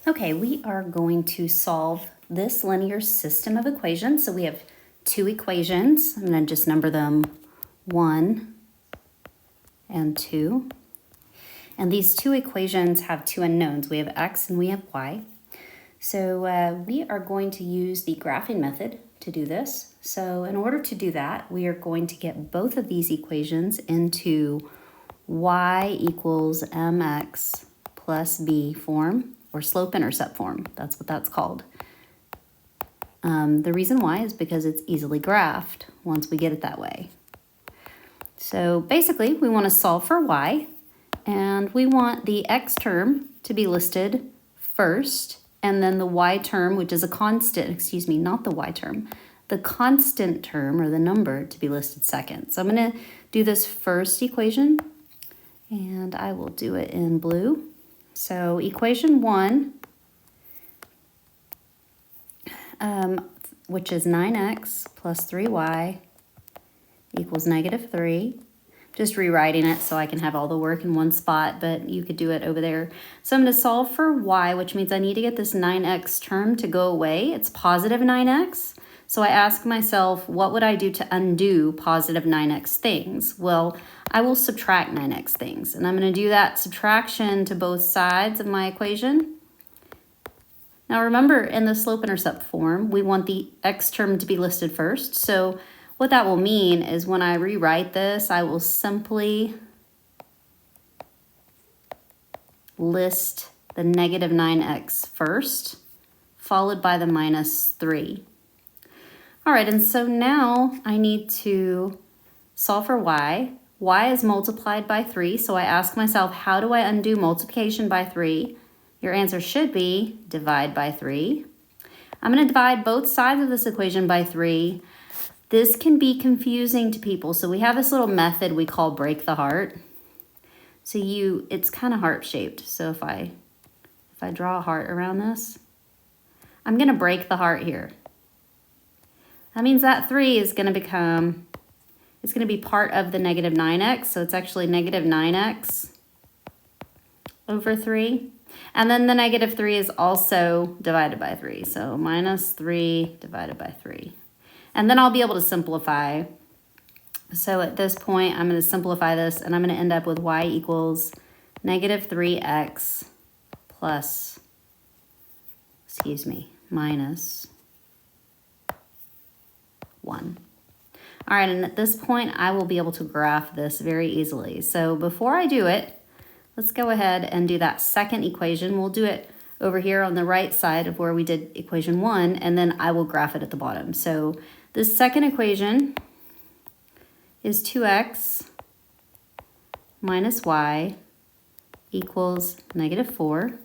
Okay, we are going to solve this linear system of equations. So we have two equations. I'm going to just number them 1 and 2. And these two equations have two unknowns. We have x and we have y. So we are going to use the graphing method to do this. So in order to do that, we are going to get both of these equations into y equals mx plus b form, or slope-intercept form. That's what that's called. The reason why is because it's easily graphed once we get it that way. So basically, we want to solve for y, and we want the x term to be listed first, and then the y term, which is a constant, excuse me, not the y term, the constant term, or the number, to be listed second. So I'm going to do this first equation, and I will do it in blue. So equation 1, which is 9x plus 3y equals -3. Just rewriting it so I can have all the work in one spot, but you could do it over there. So I'm going to solve for y, which means I need to get this 9x term to go away. It's positive 9x. So I ask myself, what would I do to undo positive 9x things? Well, I will subtract 9x things, and I'm going to do that subtraction to both sides of my equation. Now remember, in the slope-intercept form, we want the x term to be listed first. So what that will mean is when I rewrite this, I will simply list the negative 9x first, followed by the -3. All right, and so now I need to solve for y. Y is multiplied by 3, so I ask myself, how do I undo multiplication by 3? Your answer should be divide by 3. I'm going to divide both sides of this equation by 3. This can be confusing to people, so we have this little method we call break the heart. So it's kind of heart-shaped, so if I draw a heart around this, I'm going to break the heart here. That means that 3 is going to become, it's going to be part of the negative 9x, so it's actually negative 9x over 3. And then the -3 is also divided by 3, so -3 divided by 3. And then I'll be able to simplify. So at this point, I'm going to simplify this, and I'm going to end up with y equals -3x plus, minus 1. All right, and at this point, I will be able to graph this very easily. So before I do it, let's go ahead and do that second equation. We'll do it over here on the right side of where we did equation 1, and then I will graph it at the bottom. So this second equation is 2x minus y equals -4.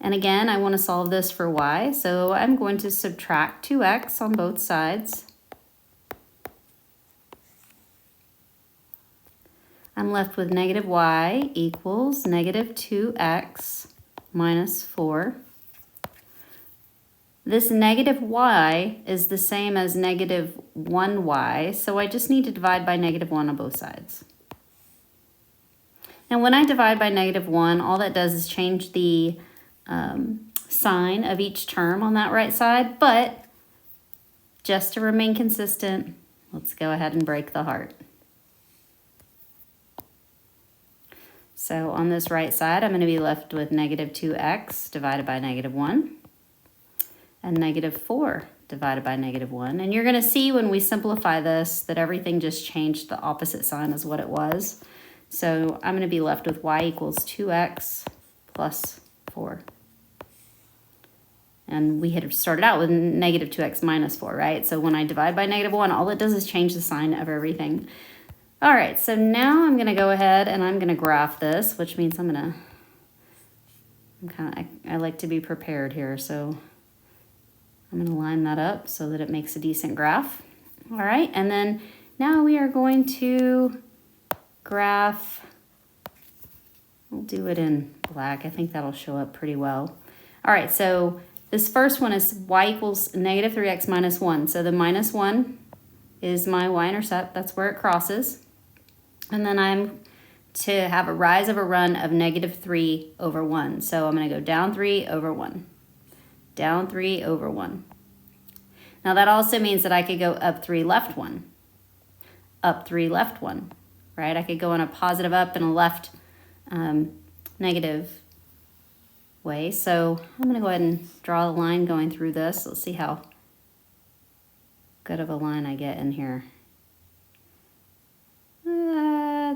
And again, I want to solve this for y, so I'm going to subtract 2x on both sides. I'm left with -y equals -2x minus 4. This -y is the same as -1y, so I just need to divide by -1 on both sides. And when I divide by -1, all that does is change the sign of each term on that right side, but just to remain consistent, let's go ahead and break the heart. So on this right side, I'm going to be left with -2x divided by -1 and -4 divided by -1. And you're going to see when we simplify this that everything just changed the opposite sign as what it was. So I'm going to be left with y equals 2x plus 4. And we had started out with -2x minus 4, right? So when I divide by -1, all it does is change the sign of everything. All right, so now I'm going to go ahead and I'm going to graph this, which means I like to be prepared here, so I'm going to line that up so that it makes a decent graph. All right, and then now we are going to graph, we'll do it in black. I think that'll show up pretty well. All right, so this first one is y equals -3x minus 1. So the -1 is my y-intercept. That's where it crosses. And then I'm to have a rise of a run of -3 over 1. So I'm going to go down 3 over 1. Down 3 over 1. Now that also means that I could go up 3 left 1. Up 3 left 1. Right? I could go in a positive up and a left negative way. So I'm going to go ahead and draw a line going through this. Let's see how good of a line I get in here.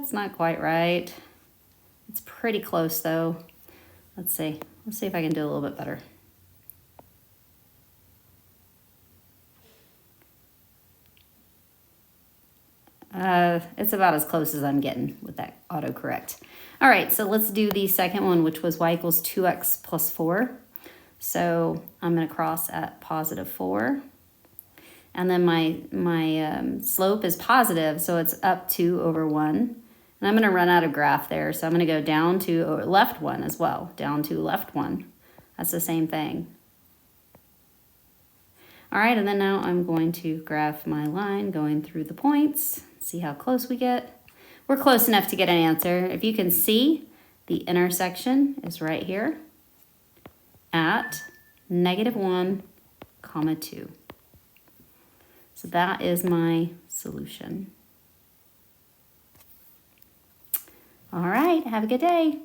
It's not quite right. It's pretty close though. Let's see. Let's see if I can do a little bit better. It's about as close as I'm getting with that autocorrect. All right, so let's do the second one, which was y equals 2x plus 4. So I'm going to cross at +4. And then my slope is positive, so it's up 2 over 1. And I'm going to run out of graph there, so I'm going to go down to left 1 as well. Down to left 1. That's the same thing. All right, and then now I'm going to graph my line going through the points. See how close we get. We're close enough to get an answer. If you can see, the intersection is right here at -1, 2. So that is my solution. All right, have a good day.